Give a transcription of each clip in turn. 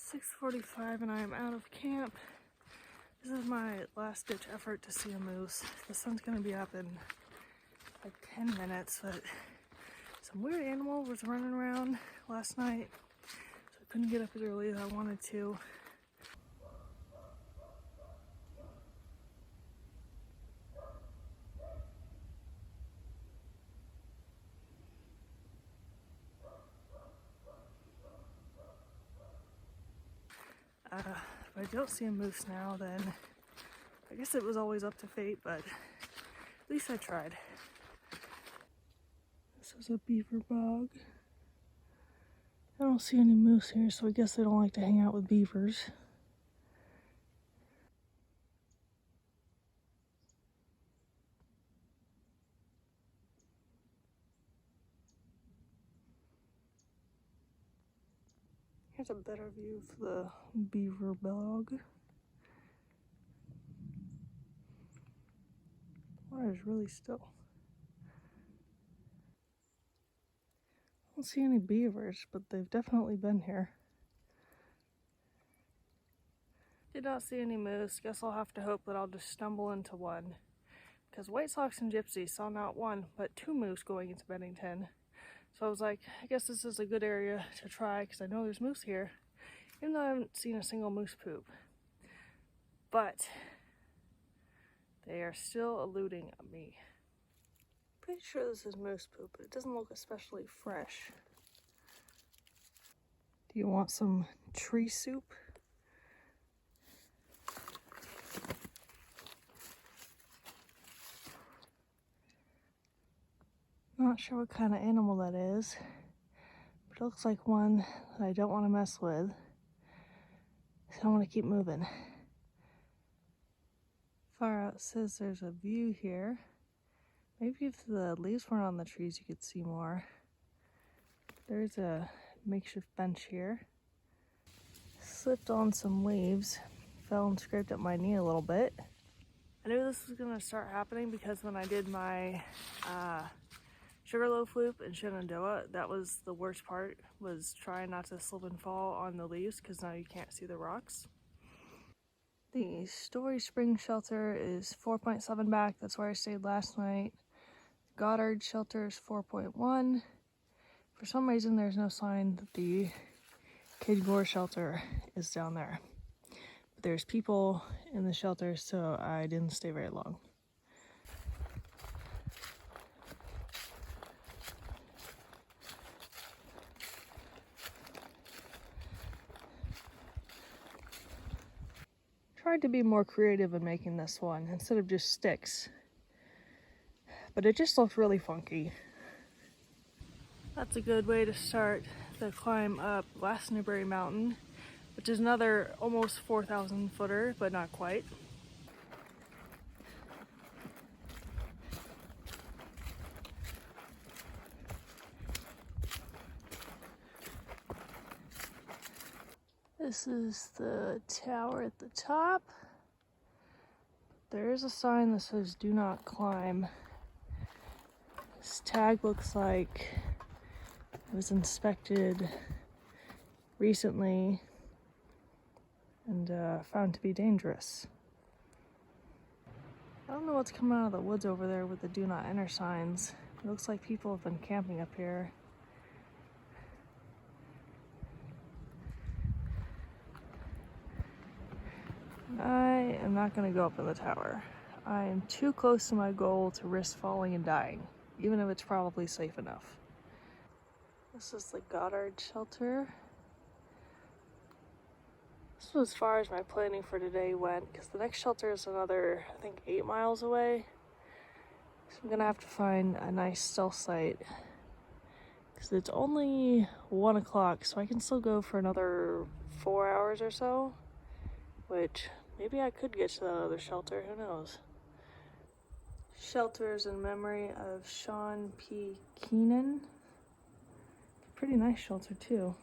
6:45 and I am out of camp. This is my last ditch effort to see a moose. The sun's gonna be up in like 10 minutes, but some weird animal was running around last night, so I couldn't get up as early as I wanted to. If I don't see a moose now, then I guess it was always up to fate, but at least I tried. This is a beaver bog. I don't see any moose here, so I guess they don't like to hang out with beavers. Here's a better view of the beaver bog. Water is really still. I don't see any beavers, but they've definitely been here. Did not see any moose. Guess I'll have to hope that I'll just stumble into one. Because White Sox and Gypsy saw not one, but two moose going into Bennington. So I was like, I guess this is a good area to try because I know there's moose here, even though I haven't seen a single moose poop. But they are still eluding me. Pretty sure this is moose poop, but it doesn't look especially fresh. Do you want some tree soup? Not sure what kind of animal that is, but it looks like one that I don't want to mess with, so I want to keep moving. Far out says there's a view here. Maybe if the leaves weren't on the trees you could see more. There's a makeshift bench here. Slipped on some leaves, fell and scraped up my knee a little bit. I knew this was going to start happening because when I did my Sugarloaf loop in Shenandoah, that was the worst part, was trying not to slip and fall on the leaves because now you can't see the rocks. The Story Spring shelter is 4.7 back, that's where I stayed last night. Goddard shelter is 4.1. For some reason there's no sign that the Kid Gore shelter is down there. But there's people in the shelter, so I didn't stay very long. Tried to be more creative in making this one instead of just sticks, but it just looked really funky. That's a good way to start the climb up Glastonbury Mountain, which is another almost 4,000 footer, but not quite. This is the tower at the top. There is a sign that says do not climb. This tag looks like it was inspected recently and found to be dangerous. I don't know what's coming out of the woods over there with the do not enter signs. It looks like people have been camping up here. I am not going to go up in the tower. I am too close to my goal to risk falling and dying, even if it's probably safe enough. This is the Goddard shelter. This was as far as my planning for today went, because the next shelter is another, I think, 8 miles away. So I'm going to have to find a nice stealth site, because it's only 1 o'clock, so I can still go for another 4 hours or so, which maybe I could get to that other shelter, who knows. Shelters in memory of Sean P. Keenan. Pretty nice shelter too.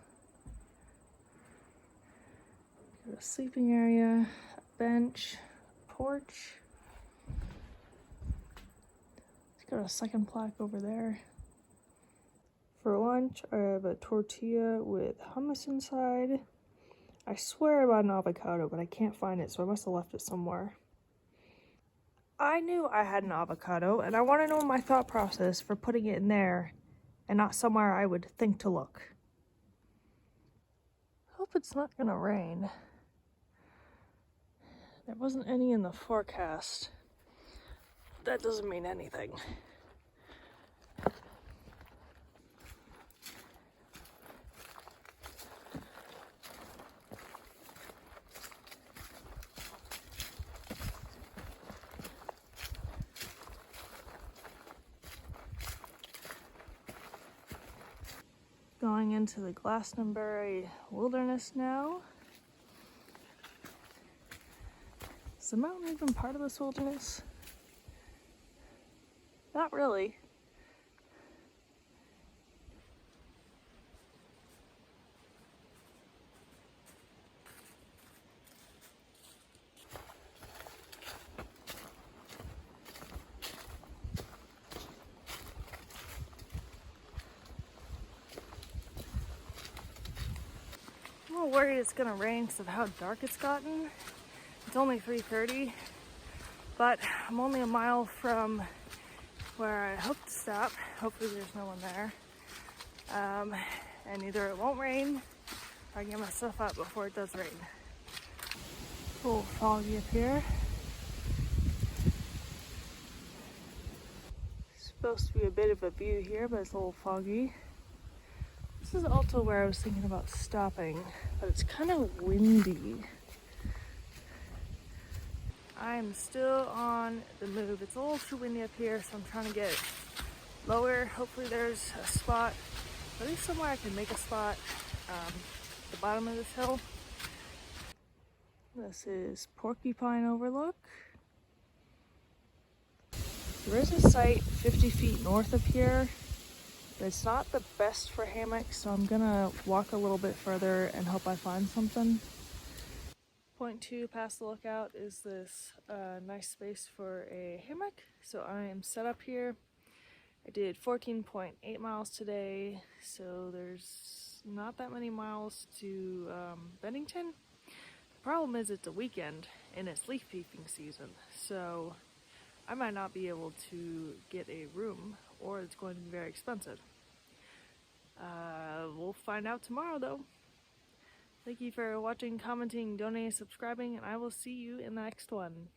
Got a sleeping area, a bench, a porch. It's got a second plaque over there. For lunch, I have a tortilla with hummus inside, I swear about an avocado, but I can't find it, so I must have left it somewhere. I knew I had an avocado, and I want to know my thought process for putting it in there and not somewhere I would think to look. Hope it's not gonna rain. There wasn't any in the forecast. That doesn't mean anything. Going into the Glastonbury Wilderness now. Is the mountain even part of this wilderness? Not really. I'm a little worried it's gonna rain because of how dark it's gotten. It's only 3:30, but I'm only a mile from where I hope to stop. Hopefully there's no one there. And either it won't rain or I can get my stuff out before it does rain. It's a little foggy up here. It's supposed to be a bit of a view here, but it's a little foggy. This is also where I was thinking about stopping, but it's kind of windy. I'm still on the move. It's a little too windy up here, so I'm trying to get lower. Hopefully there's a spot, at least somewhere I can make a spot at the bottom of this hill. This is Porcupine Overlook. There is a site 50 feet north of here, but it's not the best for hammocks, so I'm gonna walk a little bit further and hope I find something. Point 2 past the lookout is this nice space for a hammock, so I am set up here. I did 14.8 miles today, so there's not that many miles to Bennington. The problem is it's a weekend and it's leaf peeping season, so I might not be able to get a room, or it's going to be very expensive. We'll find out tomorrow though. Thank you for watching, commenting, donating, subscribing, and I will see you in the next one.